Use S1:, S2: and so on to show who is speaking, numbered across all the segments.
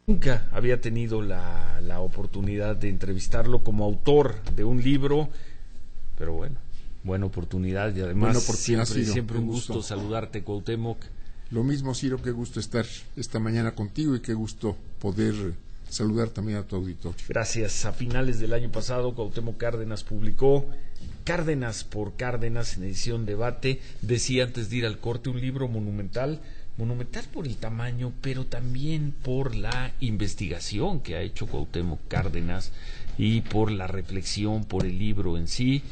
S1: Nunca había tenido la oportunidad de entrevistarlo como autor de un libro, pero bueno, buena oportunidad y además siempre un gusto saludarte, Cuauhtémoc.
S2: Lo mismo, Ciro, qué gusto estar esta mañana contigo y qué gusto poder saludar también a tu auditorio.
S1: Gracias. A finales del año pasado, Cuauhtémoc Cárdenas publicó Cárdenas por Cárdenas en edición Debate. Decía antes de ir al corte, un libro monumental por el tamaño, pero también por la investigación que ha hecho Cuauhtémoc Cárdenas y por la reflexión, por el libro en sí.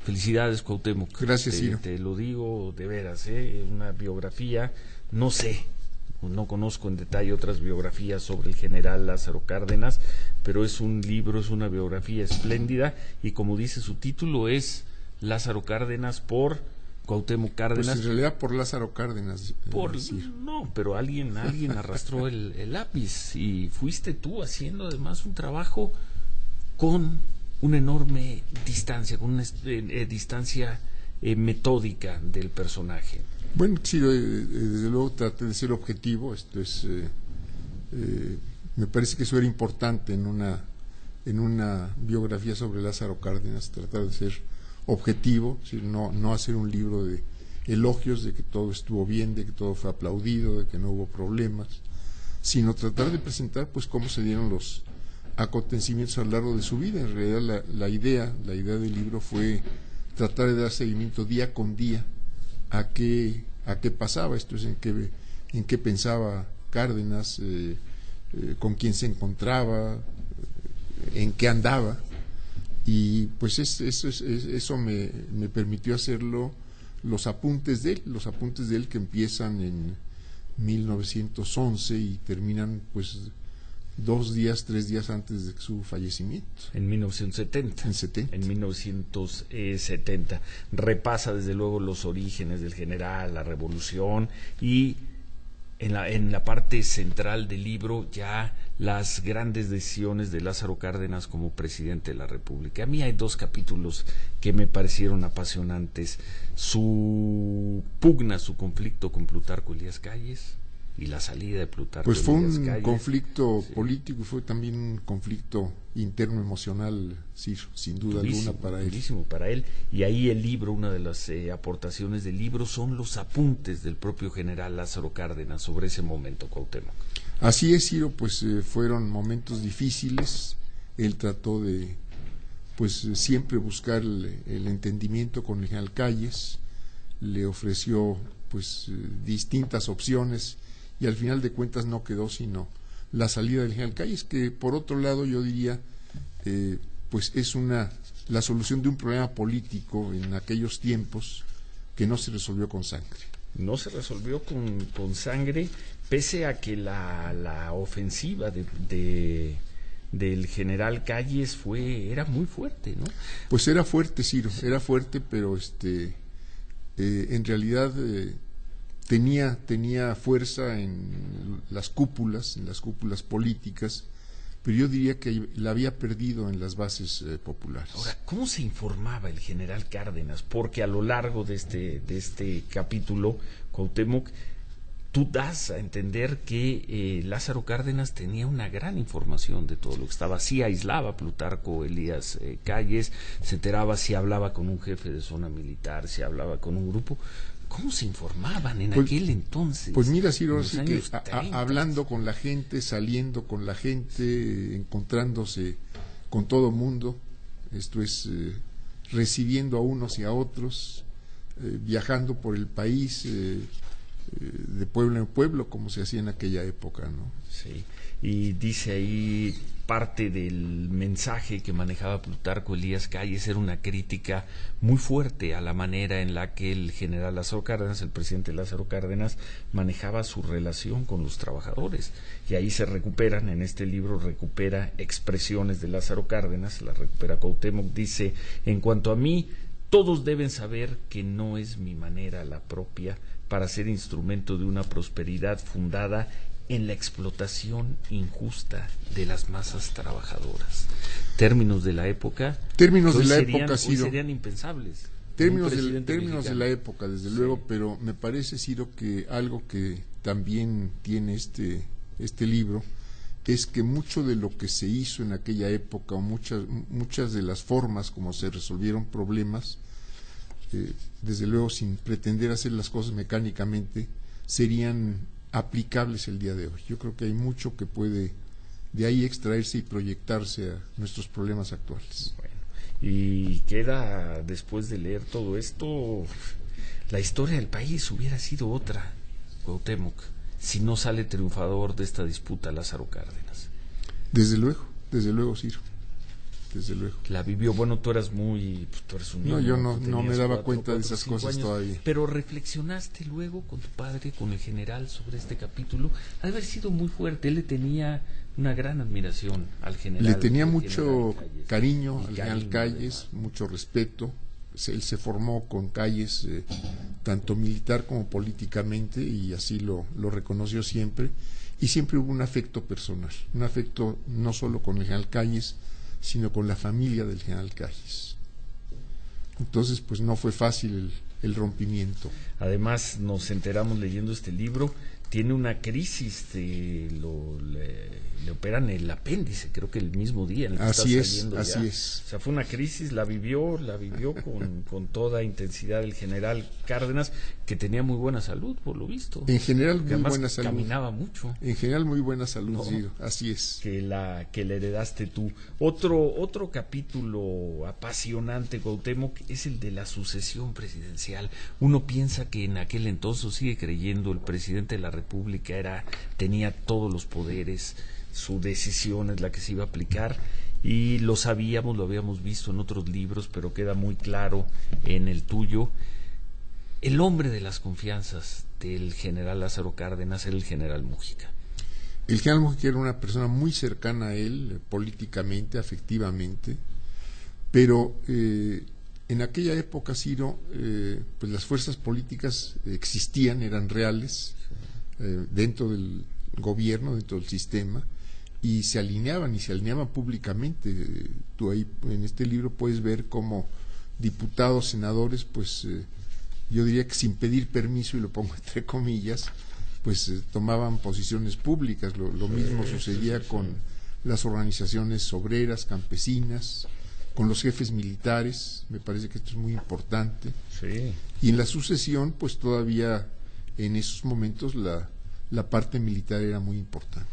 S1: Felicidades, Cuauhtémoc.
S2: Gracias, Ciro.
S1: Te lo digo de veras, una biografía, no sé, no conozco en detalle otras biografías sobre el general Lázaro Cárdenas, pero es un libro, es una biografía espléndida y como dice su título es Lázaro Cárdenas por Cuauhtémoc Cárdenas.
S2: Pues en realidad por Lázaro Cárdenas.
S1: No, pero alguien arrastró el lápiz y fuiste tú haciendo además un trabajo con una enorme distancia, con una distancia metódica del personaje.
S2: Bueno, sí, desde luego traté de ser objetivo. Esto es, me parece que eso era importante en una biografía sobre Lázaro Cárdenas, tratar de ser objetivo, es decir, no hacer un libro de elogios de que todo estuvo bien, de que todo fue aplaudido, de que no hubo problemas, sino tratar de presentar pues cómo se dieron los acontecimientos a lo largo de su vida. En realidad la idea del libro fue tratar de dar seguimiento día con día a qué pasaba, esto es en qué pensaba Cárdenas, con quién se encontraba, en qué andaba, y pues eso me permitió hacerlo. Los apuntes de él que empiezan en 1911 y terminan pues 3 días antes de su fallecimiento.
S1: En 1970. En 1970. Repasa desde luego los orígenes del general, la revolución y en la parte central del libro ya las grandes decisiones de Lázaro Cárdenas como presidente de la República. A mí hay 2 capítulos que me parecieron apasionantes: su pugna, su conflicto con Plutarco Elías Calles y la salida de Plutarco
S2: Elías Calles. Pues fue un conflicto político y fue también un conflicto interno emocional, sí, sin duda alguna para él.
S1: Para él. Y ahí el libro, una de las aportaciones del libro son los apuntes del propio general Lázaro Cárdenas sobre ese momento, Cuauhtémoc.
S2: Así es, Ciro, pues fueron momentos difíciles. Él trató de pues siempre buscar el entendimiento con el general Calles, le ofreció pues distintas opciones y al final de cuentas no quedó sino la salida del general Calles, que por otro lado yo diría pues es la solución de un problema político en aquellos tiempos que no se resolvió con sangre.
S1: No se resolvió con sangre, pese a que la ofensiva del general Calles era muy fuerte, ¿no?
S2: Pues era fuerte, Ciro, era fuerte, pero en realidad tenía fuerza en las cúpulas políticas, pero yo diría que la había perdido en las bases populares.
S1: Ahora, ¿cómo se informaba el general Cárdenas? Porque a lo largo de este capítulo, Cuauhtémoc, tú das a entender que Lázaro Cárdenas tenía una gran información de todo lo que estaba. Sí aislaba a Plutarco Elías Calles, se enteraba si hablaba con un jefe de zona militar, si hablaba con un grupo. ¿Cómo se informaban en aquel entonces?
S2: Pues mira, Ciro, sí que hablando con la gente, saliendo con la gente, encontrándose con todo mundo, esto es recibiendo a unos y a otros, viajando por el país, de pueblo en pueblo, como se hacía en aquella época, ¿no?
S1: Sí, y dice ahí parte del mensaje que manejaba Plutarco Elías Calles era una crítica muy fuerte a la manera en la que el general Lázaro Cárdenas, el presidente Lázaro Cárdenas, manejaba su relación con los trabajadores. Y ahí se recuperan, en este libro recupera expresiones de Lázaro Cárdenas, la recupera Cuauhtémoc, dice: en cuanto a mí, todos deben saber que no es mi manera la propia para ser instrumento de una prosperidad fundada en la explotación injusta de las masas trabajadoras. Términos de la época. Hoy serían impensables.
S2: Términos de la época, desde luego, pero me parece, Ciro, que algo que también tiene este libro es que mucho de lo que se hizo en aquella época, o muchas de las formas como se resolvieron problemas, desde luego sin pretender hacer las cosas mecánicamente, serían aplicables el día de hoy. Yo creo que hay mucho que puede de ahí extraerse y proyectarse a nuestros problemas actuales.
S1: Bueno, y queda, después de leer todo esto, la historia del país hubiera sido otra, Cuauhtémoc, si no sale triunfador de esta disputa Lázaro Cárdenas.
S2: Desde luego, Ciro, desde luego.
S1: La vivió, bueno, tú eres un niño.
S2: No, yo no me daba cuenta de esas cosas
S1: años,
S2: todavía.
S1: Pero reflexionaste luego con tu padre, con el general, sobre este capítulo. Ha de haber sido muy fuerte. Él le tenía una gran admiración al general.
S2: Le tenía mucho cariño al
S1: general
S2: general Calles, mucho respeto. Él se formó con Calles, tanto militar como políticamente, y así lo reconoció siempre. Y siempre hubo un afecto personal, un afecto no solo con el general Calles, sino con la familia del general Calles. Entonces, pues no fue fácil el rompimiento.
S1: Además, nos enteramos leyendo este libro, tiene una crisis, le operan el apéndice, creo que el mismo día en el que está saliendo.
S2: Así es.
S1: O sea, fue una crisis, la vivió con toda intensidad el general Cárdenas, que tenía muy buena salud, por lo visto.
S2: En general, muy buena salud.
S1: Caminaba mucho.
S2: En general, muy buena salud,
S1: ¿no?
S2: Ciro, así es.
S1: Que la heredaste tú. Otro capítulo apasionante, Cuauhtémoc, es el de la sucesión presidencial. Uno piensa que en aquel entonces, sigue creyendo, el presidente de la República tenía todos los poderes, su decisión es la que se iba a aplicar, y lo sabíamos, lo habíamos visto en otros libros, pero queda muy claro en el tuyo. El hombre de las confianzas del general Lázaro Cárdenas era el general Múgica.
S2: El general Múgica era una persona muy cercana a él, políticamente, afectivamente, pero en aquella época, Ciro, pues las fuerzas políticas existían, eran reales, dentro del gobierno, dentro del sistema, y se alineaban públicamente. Tú ahí en este libro puedes ver cómo diputados, senadores, pues yo diría que sin pedir permiso, y lo pongo entre comillas, pues tomaban posiciones públicas. Lo mismo sucedía con las organizaciones obreras, campesinas, con los jefes militares. Me parece que esto es muy importante.
S1: Sí.
S2: Y en la sucesión, pues todavía en esos momentos la parte militar era muy importante.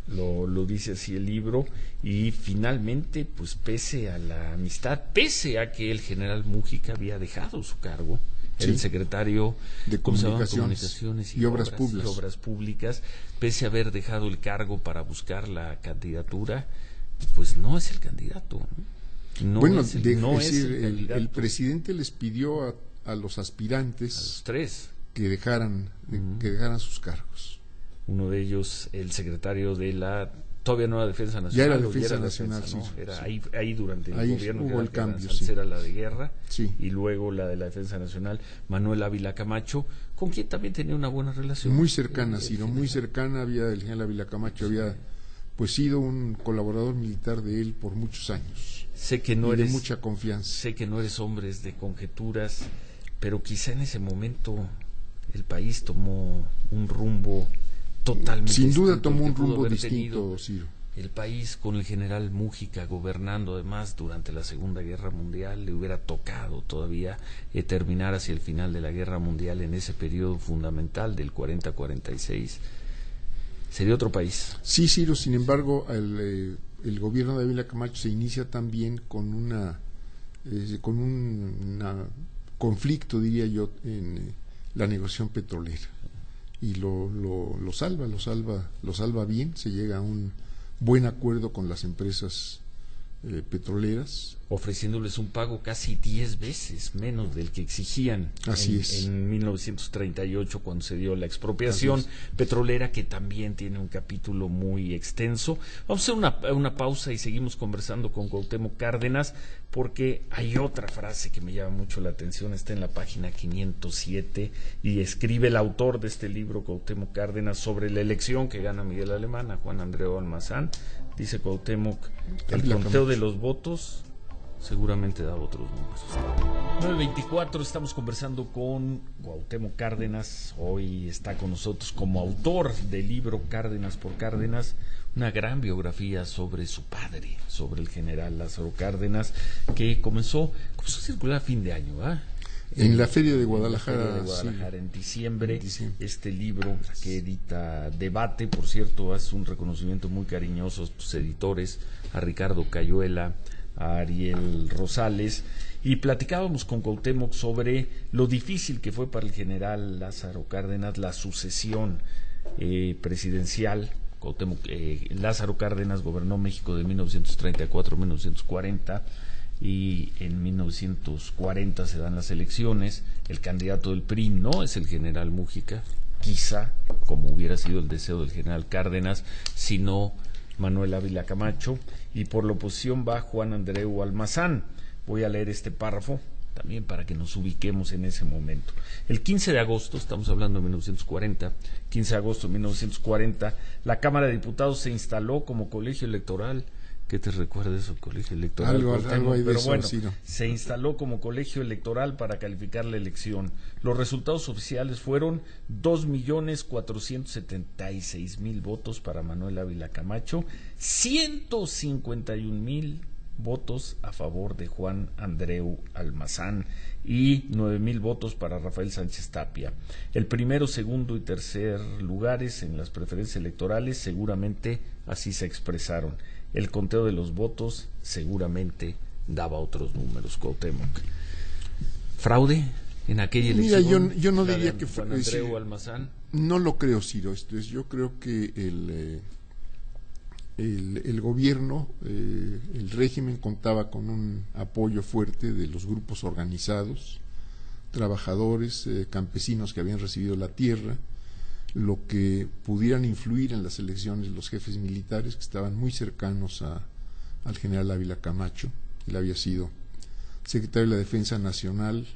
S1: Lo dice así el libro, y finalmente, pues pese a la amistad, pese a que el general Múgica había dejado su cargo,
S2: sí,
S1: el secretario
S2: de Comunicaciones y Obras
S1: Públicas, pese a haber dejado el cargo para buscar la candidatura, pues no es el candidato.
S2: El presidente les pidió a los aspirantes,
S1: a los tres,
S2: que dejaran sus cargos.
S1: Uno de ellos, el secretario de todavía no era Defensa Nacional.
S2: Ya era Defensa Nacional, sí.
S1: Era ahí durante el gobierno
S2: hubo el cambio,
S1: antes era la de Guerra,
S2: sí,
S1: y luego la de la Defensa Nacional, Manuel Ávila Camacho, con quien también tenía una buena relación.
S2: Muy cercana, Ciro, muy cercana. El general Ávila Camacho había pues sido un colaborador militar de él por muchos años.
S1: Sé que no eres
S2: de mucha confianza.
S1: Sé que no eres hombre de conjeturas, pero quizá en ese momento el país tomó un rumbo totalmente
S2: sin
S1: distinto.
S2: duda tomó un rumbo distinto, Ciro.
S1: El país, con el general Múgica gobernando además durante la Segunda Guerra Mundial, le hubiera tocado todavía terminar hacia el final de la Guerra Mundial, en ese periodo fundamental del 40-46. Sería otro país.
S2: Sí, Ciro, sin embargo, el gobierno de Ávila Camacho se inicia también con un conflicto, diría yo, en la negociación petrolera, y lo salva bien. Se llega a un buen acuerdo con las empresas petroleras,
S1: ofreciéndoles un pago casi 10 veces menos del que exigían.
S2: Así es.
S1: En 1938, cuando se dio la expropiación petrolera, que también tiene un capítulo muy extenso. Vamos a hacer una pausa y seguimos conversando con Cuauhtémoc Cárdenas, porque hay otra frase que me llama mucho la atención, está en la página 507, y escribe el autor de este libro, Cuauhtémoc Cárdenas, sobre la elección que gana Miguel Alemán a Juan Andreu Almazán. Dice Cuauhtémoc: el conteo de los votos seguramente da otros números. 9:24, estamos conversando con Cuauhtémoc Cárdenas. Hoy está con nosotros como autor del libro Cárdenas por Cárdenas, una gran biografía sobre su padre, sobre el general Lázaro Cárdenas, que comenzó a circular a fin de año, ¿ah?
S2: En la Feria de Guadalajara,
S1: sí, en diciembre,
S2: diciembre.
S1: Este libro que edita Debate, por cierto, hace un reconocimiento muy cariñoso a tus editores, a Ricardo Cayuela, a Ariel Rosales, y platicábamos con Cuauhtémoc sobre lo difícil que fue para el general Lázaro Cárdenas la sucesión presidencial. Cuauhtémoc, Lázaro Cárdenas gobernó México de 1934 a 1940, y en 1940 se dan las elecciones. El candidato del PRI no es el general Múgica, quizá como hubiera sido el deseo del general Cárdenas, sino Manuel Ávila Camacho, y por la oposición va Juan Andreu Almazán. Voy a leer este párrafo también para que nos ubiquemos en ese momento. El 15 de agosto, estamos hablando de 1940, 15 de agosto de 1940, la Cámara de Diputados se instaló como colegio electoral. ¿Qué te recuerda eso, colegio electoral?
S2: Algo hay de
S1: Pero
S2: eso,
S1: bueno,
S2: sí, ¿no?
S1: se instaló como colegio electoral para calificar la elección. Los resultados oficiales fueron 2.476.000 votos para Manuel Ávila Camacho, 151.000 votos a favor de Juan Andreu Almazán y 9.000 votos para Rafael Sánchez Tapia. El primero, segundo y tercer lugares en las preferencias electorales seguramente así se expresaron. El conteo de los votos seguramente daba otros números, Cuauhtémoc. ¿Fraude en aquella elección?
S2: Mira, yo no diría que
S1: fue Juan Andreu Almazán.
S2: No lo creo, Ciro. Yo creo que el gobierno, el régimen contaba con un apoyo fuerte de los grupos organizados, trabajadores, campesinos que habían recibido la tierra, lo que pudieran influir en las elecciones los jefes militares que estaban muy cercanos al general Ávila Camacho. Él había sido secretario de la Defensa Nacional,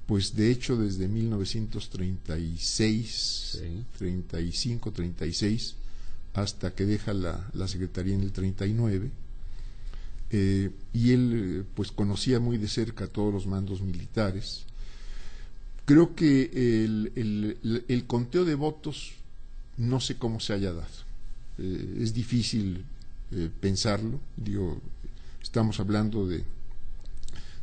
S2: pues de hecho desde 1936, sí. 35, 36, hasta que deja la secretaría en el 39, y él pues conocía muy de cerca todos los mandos militares. Creo que el conteo de votos no sé cómo se haya dado. Es difícil pensarlo. Estamos hablando de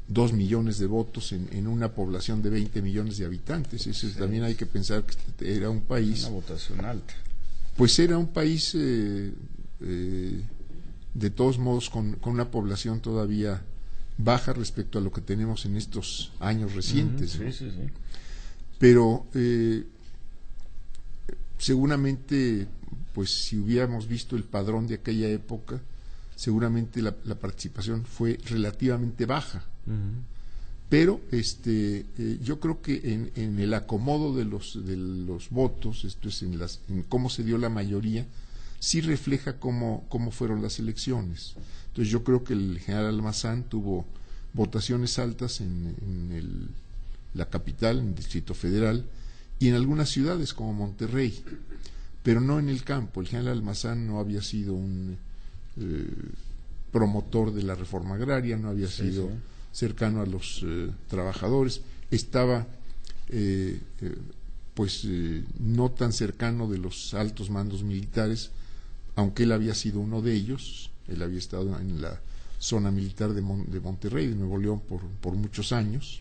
S2: 2 millones de votos en una población de 20 millones de habitantes. Eso sí. También hay que pensar que era un país...
S1: Una votación alta.
S2: Pues era un país, de todos modos, con una población todavía baja respecto a lo que tenemos en estos años recientes,
S1: sí,
S2: ¿no?
S1: Sí.
S2: Pero seguramente, pues si hubiéramos visto el padrón de aquella época, seguramente la participación fue relativamente baja. Pero yo creo que en el acomodo de los votos, esto es en cómo se dio la mayoría, sí refleja cómo fueron las elecciones. Entonces yo creo que el general Almazán tuvo votaciones altas en la capital, en el Distrito Federal, y en algunas ciudades como Monterrey, pero no en el campo. El general Almazán no había sido un promotor de la reforma agraria, no había sido cercano a los trabajadores, estaba no tan cercano de los altos mandos militares, aunque él había sido uno de ellos. Él había estado en la zona militar de Monterrey, de Nuevo León, por muchos años,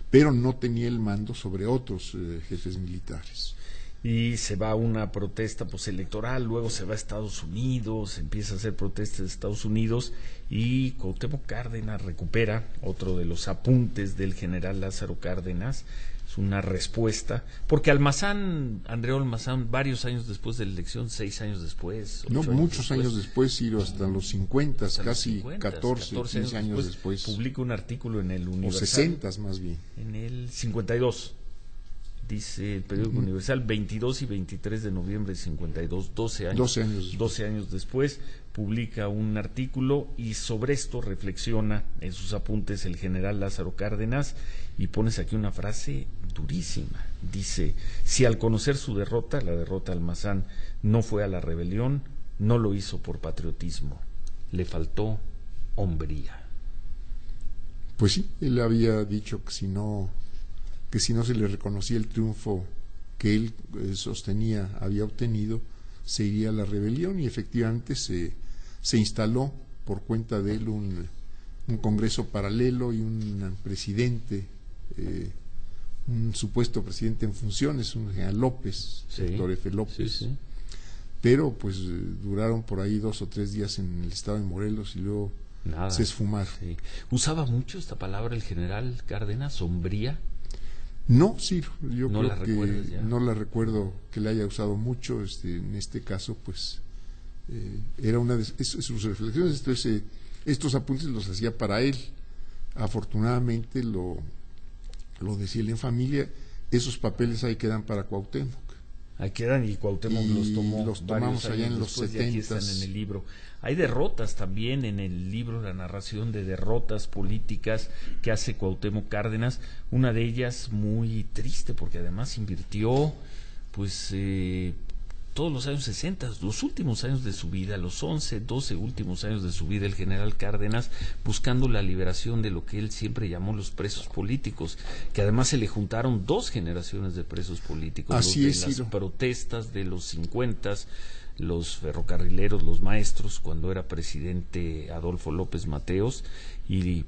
S2: pero no tenía el mando sobre otros jefes militares.
S1: Y se va a una protesta postelectoral, luego se va a Estados Unidos, empieza a hacer protestas de Estados Unidos, y Cuauhtémoc Cárdenas recupera otro de los apuntes del general Lázaro Cárdenas. Es una respuesta, porque Andreu Almazán, varios años después de la elección, 6 años después,
S2: muchos años después, Ciro, hasta los 50, casi 14 15 años después,
S1: publica un artículo en el Universal,
S2: o 60 más bien,
S1: en el 52, dice el periódico Universal, 22 y 23 de noviembre de 52, 12 años después, publica un artículo, y sobre esto reflexiona en sus apuntes el general Lázaro Cárdenas, y pones aquí una frase durísima. Dice: si al conocer su derrota, la derrota de Almazán, no fue a la rebelión, no lo hizo por patriotismo, le faltó hombría.
S2: Pues sí, él había dicho que si no se le reconocía el triunfo que él había obtenido, se iría a la rebelión, y efectivamente se instaló por cuenta de él un Congreso paralelo y un presidente, un supuesto presidente en funciones, un general López, Héctor F. López,
S1: Sí.
S2: pero pues duraron por ahí 2 o 3 días en el estado de Morelos y luego
S1: Nada.
S2: se esfumaron.
S1: Sí. ¿Usaba mucho esta palabra el general Cárdenas, sombría?
S2: No, sí, yo
S1: ¿No
S2: creo
S1: la
S2: que
S1: recuerdas ya?
S2: no la recuerdo que la haya usado mucho. En este caso, pues era una de sus reflexiones. Entonces, estos apuntes los hacía para él. Afortunadamente, lo decía él en familia, esos papeles ahí quedan para Cuauhtémoc.
S1: Ahí quedan, y Cuauhtémoc los tomó.
S2: Los tomamos allá en los
S1: después, y aquí están
S2: 70s.
S1: en el libro. Hay derrotas también en el libro, la narración de derrotas políticas que hace Cuauhtémoc Cárdenas. Una de ellas muy triste, porque además invirtió pues todos los años 60, los últimos años de su vida, los 11, 12 últimos años de su vida, el general Cárdenas, buscando la liberación de lo que él siempre llamó los presos políticos, que además se le juntaron 2 generaciones de presos políticos.
S2: Así
S1: los de
S2: es,
S1: las
S2: Ciro.
S1: protestas de los 50, los ferrocarrileros, los maestros, cuando era presidente Adolfo López Mateos, y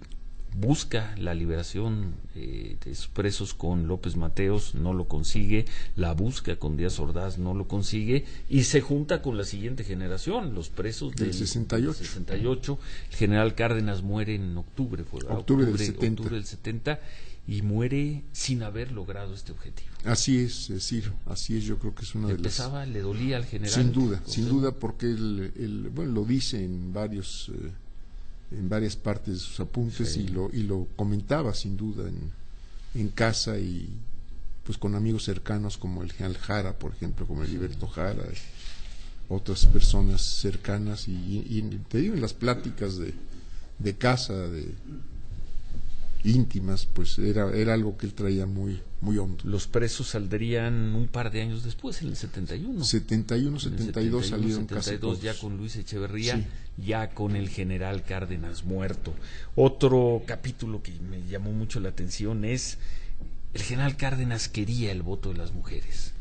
S1: busca la liberación de sus presos con López Mateos, no lo consigue, la busca con Díaz Ordaz, no lo consigue, y se junta con la siguiente generación, los presos
S2: del
S1: 68. El general Cárdenas muere en octubre,
S2: Octubre del 70.
S1: octubre del 70, y muere sin haber logrado este objetivo.
S2: Así es, Ciro, así es. Yo creo que es una de las...
S1: Le dolía al general.
S2: Sin duda, porque él lo dice en varias partes de sus apuntes,
S1: Sí.
S2: y lo comentaba sin duda en casa, y pues con amigos cercanos como el general Jara, por ejemplo, como Heriberto Jara, otras personas cercanas, y te digo, en las pláticas de casa, íntimas, pues era algo que él traía muy hondo.
S1: Los presos saldrían un par de años después, en el 71.
S2: 71, 72 salieron
S1: 72,
S2: casi todos.
S1: ya con Luis Echeverría,
S2: Sí.
S1: ya con el general Cárdenas muerto. Otro capítulo que me llamó mucho la atención es: el general Cárdenas quería el voto de las mujeres.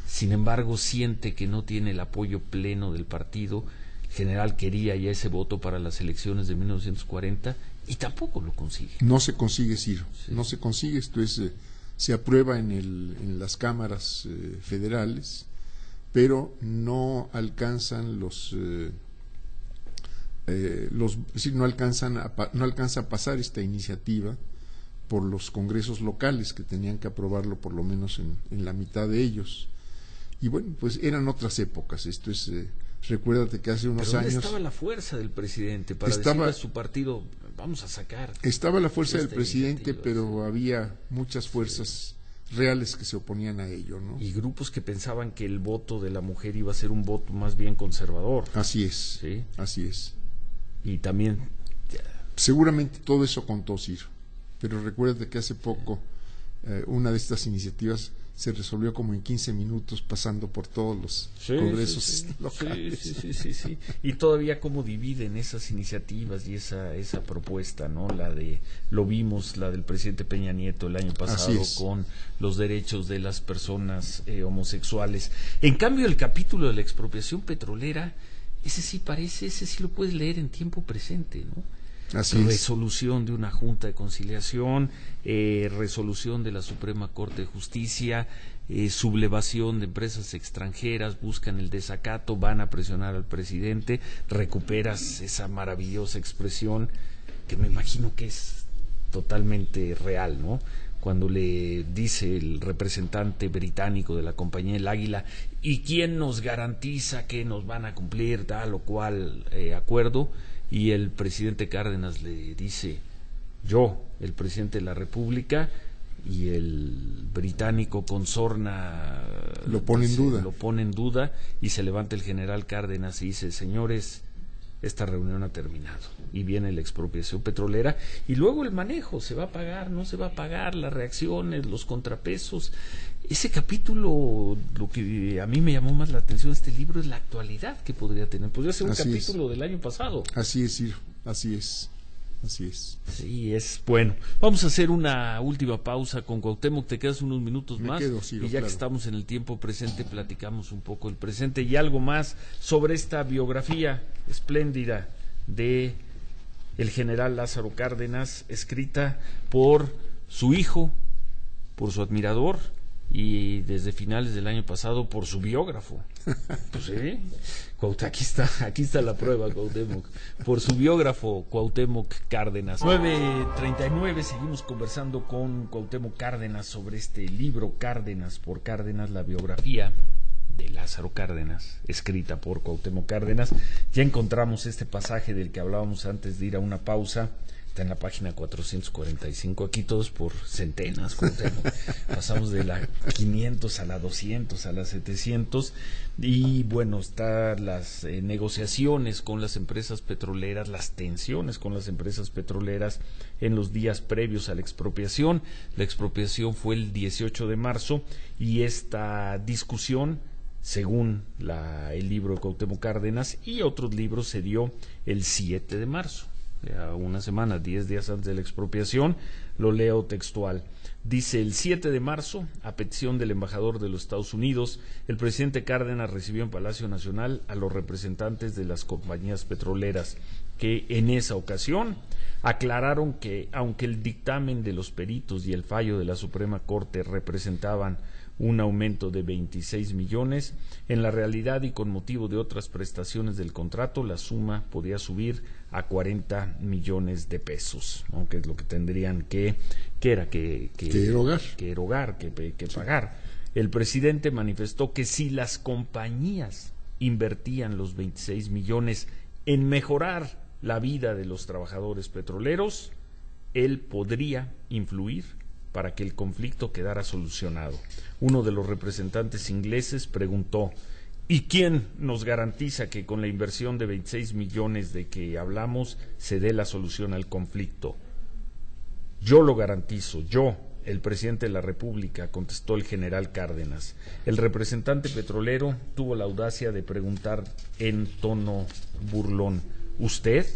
S1: Sin embargo, siente que no tiene el apoyo pleno del partido. El general quería ya ese voto para las elecciones de 1940 y tampoco lo consigue.
S2: No se consigue, Ciro,
S1: Sí.
S2: no se consigue. Esto es, se aprueba en las cámaras federales, pero no alcanzan no alcanza a pasar esta iniciativa por los congresos locales, que tenían que aprobarlo por lo menos en la mitad de ellos. Y bueno, pues eran otras épocas. Esto es, recuérdate que hace unos
S1: ¿Pero dónde
S2: años
S1: estaba la fuerza del presidente para decirle a su partido: vamos a sacar?
S2: Estaba la fuerza del
S1: esta
S2: presidente,
S1: iniciativa,
S2: pero había muchas fuerzas reales que se oponían a ello, ¿no?
S1: Y grupos que pensaban que el voto de la mujer iba a ser un voto más bien conservador.
S2: Así es,
S1: ¿Sí?
S2: así es.
S1: Y también
S2: Seguramente todo eso contó, Ciro, pero recuérdate que hace poco una de estas iniciativas se resolvió como en 15 minutos, pasando por todos los congresos locales.
S1: Sí. Y todavía cómo dividen esas iniciativas y esa propuesta, ¿no? Lo vimos, la del presidente Peña Nieto el año pasado con los derechos de las personas homosexuales. En cambio, el capítulo de la expropiación petrolera, ese sí lo puedes leer en tiempo presente, ¿no? Resolución de una junta de conciliación, resolución de la Suprema Corte de Justicia, sublevación de empresas extranjeras, buscan el desacato, van a presionar al presidente, recuperas esa maravillosa expresión que me imagino que es totalmente real, ¿no? Cuando le dice el representante británico de la compañía El Águila: ¿y quién nos garantiza que nos van a cumplir tal o cual acuerdo? Y el presidente Cárdenas le dice: yo, el presidente de la República. Y el británico con sorna
S2: lo pone
S1: en duda, y se levanta el general Cárdenas y dice: señores, esta reunión ha terminado. Y viene la expropiación petrolera, y luego el manejo: se va a pagar, no se va a pagar, las reacciones, los contrapesos. Ese capítulo, lo que a mí me llamó más la atención de este libro es la actualidad que podría tener. Podría ser un capítulo del año pasado.
S2: Así es, Ciro, así es. así es.
S1: Sí, es bueno. Vamos a hacer una última pausa con Cuauhtémoc. Te quedas unos minutos
S2: Me
S1: más.
S2: quedo, sigo,
S1: y ya
S2: claro.
S1: que estamos en el tiempo presente, platicamos un poco el presente y algo más sobre esta biografía espléndida de el general Lázaro Cárdenas, escrita por su hijo, por su admirador y desde finales del año pasado por su biógrafo. Pues sí, aquí está la prueba, Cuauhtémoc. Por su biógrafo, Cuauhtémoc Cárdenas. 9:39, seguimos conversando con Cuauhtémoc Cárdenas sobre este libro, Cárdenas por Cárdenas, la biografía de Lázaro Cárdenas, escrita por Cuauhtémoc Cárdenas. Ya encontramos este pasaje del que hablábamos antes de ir a una pausa. Está en la página 445, aquí todos por centenas, Cuauhtémoc. Pasamos de la 500 a la 200, a la 700, y bueno, están las negociaciones con las empresas petroleras, las tensiones con las empresas petroleras en los días previos a la expropiación. La expropiación fue el 18 de marzo y esta discusión, según el libro de Cuauhtémoc Cárdenas y otros libros, se dio el 7 de marzo. Una semana, 10 días antes de la expropiación. Lo leo textual. Dice: el 7 de marzo, a petición del embajador de los Estados Unidos, el presidente Cárdenas recibió en Palacio Nacional a los representantes de las compañías petroleras, que en esa ocasión aclararon que, aunque el dictamen de los peritos y el fallo de la Suprema Corte representaban un aumento de 26 millones, en la realidad y con motivo de otras prestaciones del contrato, la suma podía subir a 40 millones de pesos, aunque es lo que tendrían que erogar, que pagar. El presidente manifestó que si las compañías invertían los 26 millones en mejorar la vida de los trabajadores petroleros, él podría influir para que el conflicto quedara solucionado. Uno de los representantes ingleses preguntó: ¿y quién nos garantiza que con la inversión de 26 millones de que hablamos se dé la solución al conflicto? Yo lo garantizo, yo, el presidente de la República, contestó el general Cárdenas. El representante petrolero tuvo la audacia de preguntar en tono burlón: ¿usted?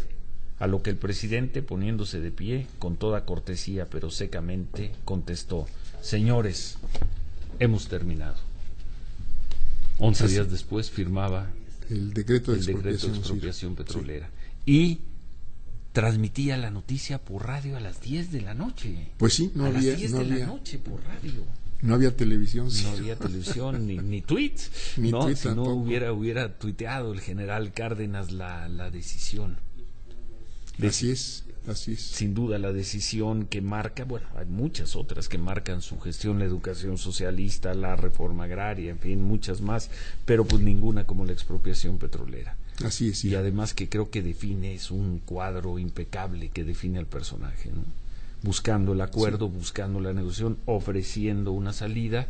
S1: A lo que el presidente, poniéndose de pie, con toda cortesía pero secamente, contestó: señores, hemos terminado. 11 días después firmaba
S2: el decreto de
S1: expropiación petrolera. Sí. Y transmitía la noticia por radio a las 10 de la noche.
S2: Pues sí,
S1: a las 10 de la noche por radio.
S2: No había televisión.
S1: No había televisión ni tweets.
S2: Ni tweet
S1: si
S2: tampoco.
S1: No hubiera tuiteado el general Cárdenas la decisión.
S2: Así es.
S1: Sin duda la decisión que marca, bueno, hay muchas otras que marcan su gestión, la educación socialista, la reforma agraria, en fin, muchas más, pero pues ninguna como la expropiación petrolera.
S2: Así es. Sí.
S1: Y además que creo que es un cuadro impecable que define al personaje, ¿no? Buscando el acuerdo, sí, buscando la negociación, ofreciendo una salida,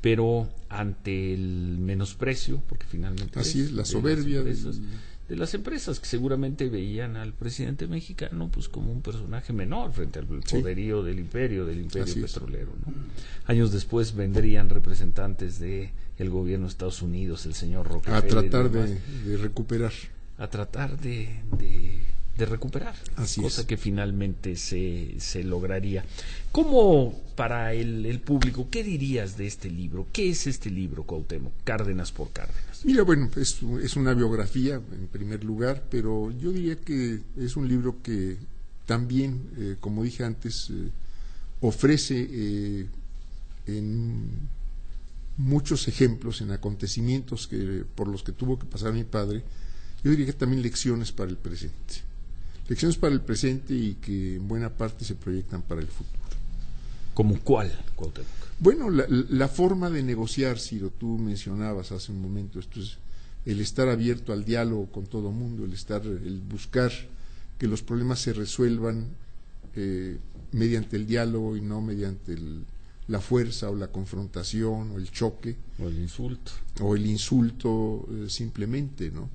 S1: pero ante el menosprecio, porque finalmente
S2: así es, la soberbia
S1: de las empresas que seguramente veían al presidente mexicano pues como un personaje menor frente al poderío del imperio petrolero, ¿no? Años después vendrían representantes de el gobierno de Estados Unidos, el señor Rockefeller,
S2: a tratar de recuperar,
S1: de recuperar,
S2: así
S1: cosa
S2: es.
S1: Que finalmente se lograría. ¿Cómo, para el público, qué dirías de este libro? ¿Qué es este libro, Cuauhtémoc, Cárdenas por Cárdenas?
S2: Mira, bueno, es una biografía en primer lugar, pero yo diría que es un libro que también, como dije antes, ofrece en muchos ejemplos, en acontecimientos por los que tuvo que pasar mi padre, yo diría que también lecciones para el presente. Lecciones para el presente y que en buena parte se proyectan para el futuro.
S1: ¿Cómo cuál, Cuauhtémoc?
S2: Bueno, la forma de negociar, Ciro, tú mencionabas hace un momento, esto es el estar abierto al diálogo con todo el mundo, el buscar que los problemas se resuelvan mediante el diálogo y no mediante la fuerza o la confrontación o el choque.
S1: O el insulto.
S2: O el insulto simplemente, ¿no?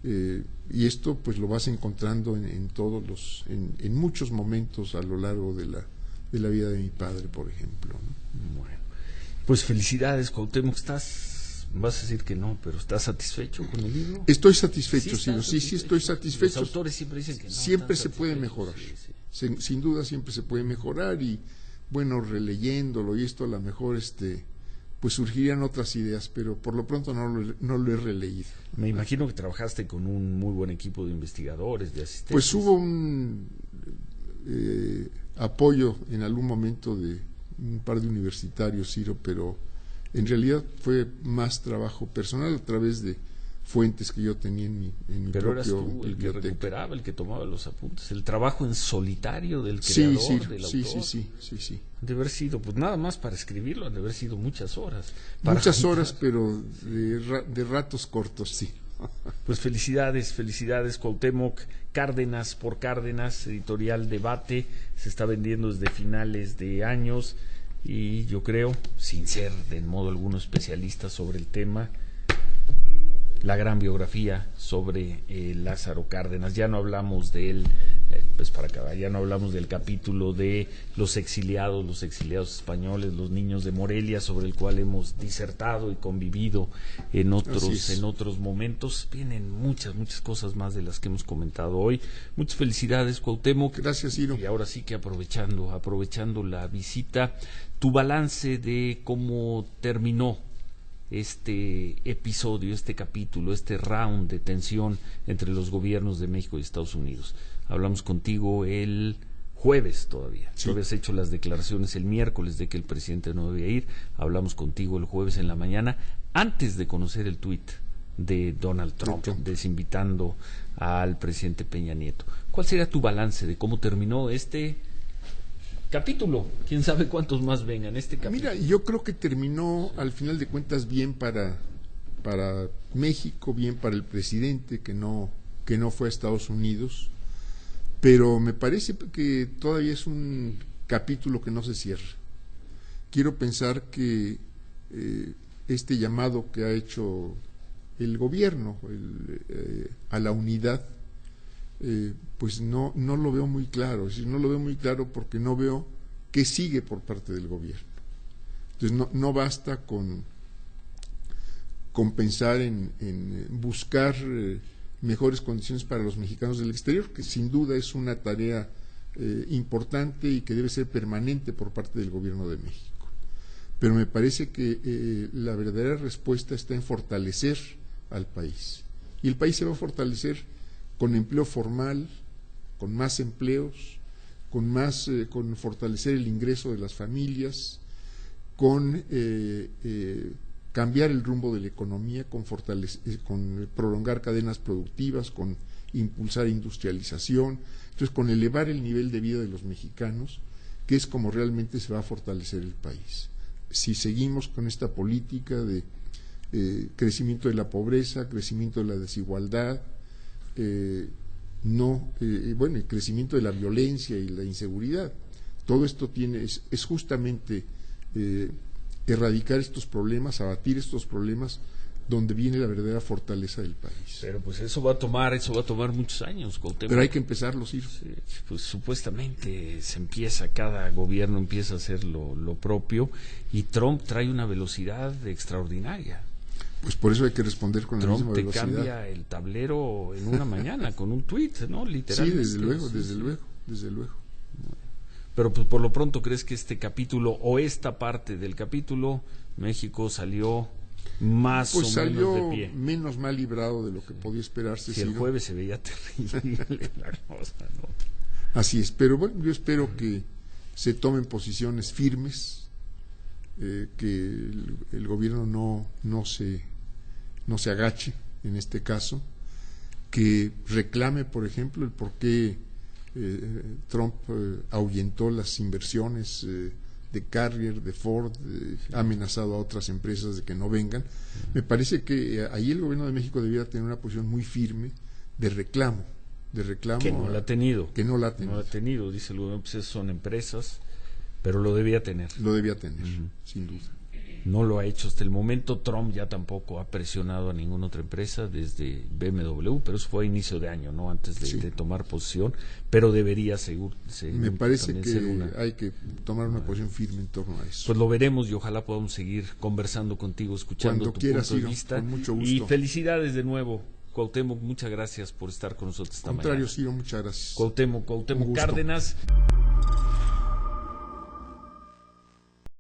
S2: Y esto pues lo vas encontrando en muchos momentos a lo largo de la vida de mi padre, por ejemplo, ¿no?
S1: Bueno, pues felicidades, Cuauhtémoc, estás vas a decir que no, pero ¿estás satisfecho con el libro?
S2: Estoy satisfecho,
S1: Sí,
S2: sí estoy satisfecho.
S1: Los autores siempre dicen que no.
S2: Siempre
S1: están
S2: se puede
S1: satisfechos.
S2: mejorar.
S1: Sí.
S2: Sin duda siempre se puede mejorar y bueno, releyéndolo y esto a lo mejor pues surgirían otras ideas, pero por lo pronto no lo he releído.
S1: Me imagino que trabajaste con un muy buen equipo de investigadores, de asistentes.
S2: Pues hubo un apoyo en algún momento de un par de universitarios, Ciro, pero en realidad fue más trabajo personal a través de fuentes que yo tenía en mi
S1: pero eras
S2: propio
S1: tú el que
S2: biblioteca.
S1: recuperaba, el que tomaba los apuntes, el trabajo en solitario del creador, del autor.
S2: Sí.
S1: De haber sido, pues nada más para escribirlo, han de haber sido muchas horas.
S2: Muchas horas, pero de ratos cortos, sí.
S1: Pues felicidades, Cuauhtémoc. Cárdenas por Cárdenas, editorial Debate, se está vendiendo desde finales de años y yo creo, sin ser de modo alguno especialista sobre el tema, la gran biografía sobre Lázaro Cárdenas. Ya no hablamos de él, pues para acabar, ya no hablamos del capítulo de los exiliados españoles, los niños de Morelia, sobre el cual hemos disertado y convivido en otros momentos. Vienen muchas cosas más de las que hemos comentado hoy. Muchas felicidades, Cuauhtémoc.
S2: Gracias, Ciro.
S1: Y ahora sí que aprovechando la visita, tu balance de cómo terminó este episodio, este capítulo, este round de tensión entre los gobiernos de México y Estados Unidos. Hablamos contigo el jueves todavía.
S2: Sí.
S1: Tú habías hecho las declaraciones el miércoles de que el presidente no debía ir. Hablamos contigo el jueves en la mañana, antes de conocer el tuit de Donald Trump, desinvitando al presidente Peña Nieto. ¿Cuál sería tu balance de cómo terminó este capítulo? ¿Quién sabe cuántos más vengan este capítulo?
S2: Mira, yo creo que terminó al final de cuentas bien para México, bien para el presidente que no fue a Estados Unidos, pero me parece que todavía es un capítulo que no se cierra. Quiero pensar que este llamado que ha hecho el gobierno a la unidad, pues no lo veo muy claro. Es decir, no lo veo muy claro porque no veo qué sigue por parte del gobierno. Entonces no basta con pensar en buscar mejores condiciones para los mexicanos del exterior, que sin duda es una tarea importante y que debe ser permanente por parte del gobierno de México. Pero me parece que la verdadera respuesta está en fortalecer al país. Y el país se va a fortalecer con empleo formal, con más empleos, con fortalecer el ingreso de las familias, con cambiar el rumbo de la economía, con prolongar cadenas productivas, con impulsar industrialización, entonces con elevar el nivel de vida de los mexicanos, que es como realmente se va a fortalecer el país. Si seguimos con esta política de crecimiento de la pobreza, crecimiento de la desigualdad, el crecimiento de la violencia y la inseguridad, todo esto es justamente erradicar estos problemas, abatir estos problemas, donde viene la verdadera fortaleza del país.
S1: Pero pues eso va a tomar muchos años, Cuauhtémoc.
S2: Pero hay que empezarlo, Ciro.
S1: Sí, pues supuestamente cada gobierno empieza a hacer lo propio, y Trump trae una velocidad extraordinaria.
S2: Pues por eso hay que responder con la misma velocidad.
S1: Trump te cambia el tablero en una mañana con un tuit, ¿no? Literalmente.
S2: Sí, desde luego.
S1: Pero pues por lo pronto, ¿crees que este capítulo o esta parte del capítulo, México salió más o menos de pie?
S2: Menos mal librado de lo que podía esperarse.
S1: Si el jueves se veía terrible la cosa, ¿no?
S2: Así es, pero bueno, yo espero que se tomen posiciones firmes, que el gobierno no se agache en este caso, que reclame, por ejemplo, el por qué Trump ahuyentó las inversiones de Carrier, de Ford, ha amenazado a otras empresas de que no vengan. Me parece que ahí el gobierno de México debiera tener una posición muy firme de reclamo.
S1: Que no la ha tenido.
S2: No la ha tenido,
S1: dice el gobierno, pues son empresas, pero lo debía tener.
S2: Lo debía tener, sin duda.
S1: No lo ha hecho hasta el momento. Trump ya tampoco ha presionado a ninguna otra empresa desde BMW, pero eso fue a inicio de año, ¿no? Antes de tomar posición, pero debería
S2: me parece que
S1: ser
S2: hay que tomar una posición firme en torno a eso.
S1: Pues lo veremos y ojalá podamos seguir conversando contigo, escuchando
S2: Cuando
S1: tu
S2: quieras,
S1: punto de
S2: Ciro,
S1: vista.
S2: con mucho gusto.
S1: Y felicidades de nuevo, Cuauhtémoc, muchas gracias por estar con nosotros esta mañana.
S2: Contrario, Ciro, muchas gracias.
S1: Cuauhtémoc
S2: Un gusto.
S1: Cárdenas.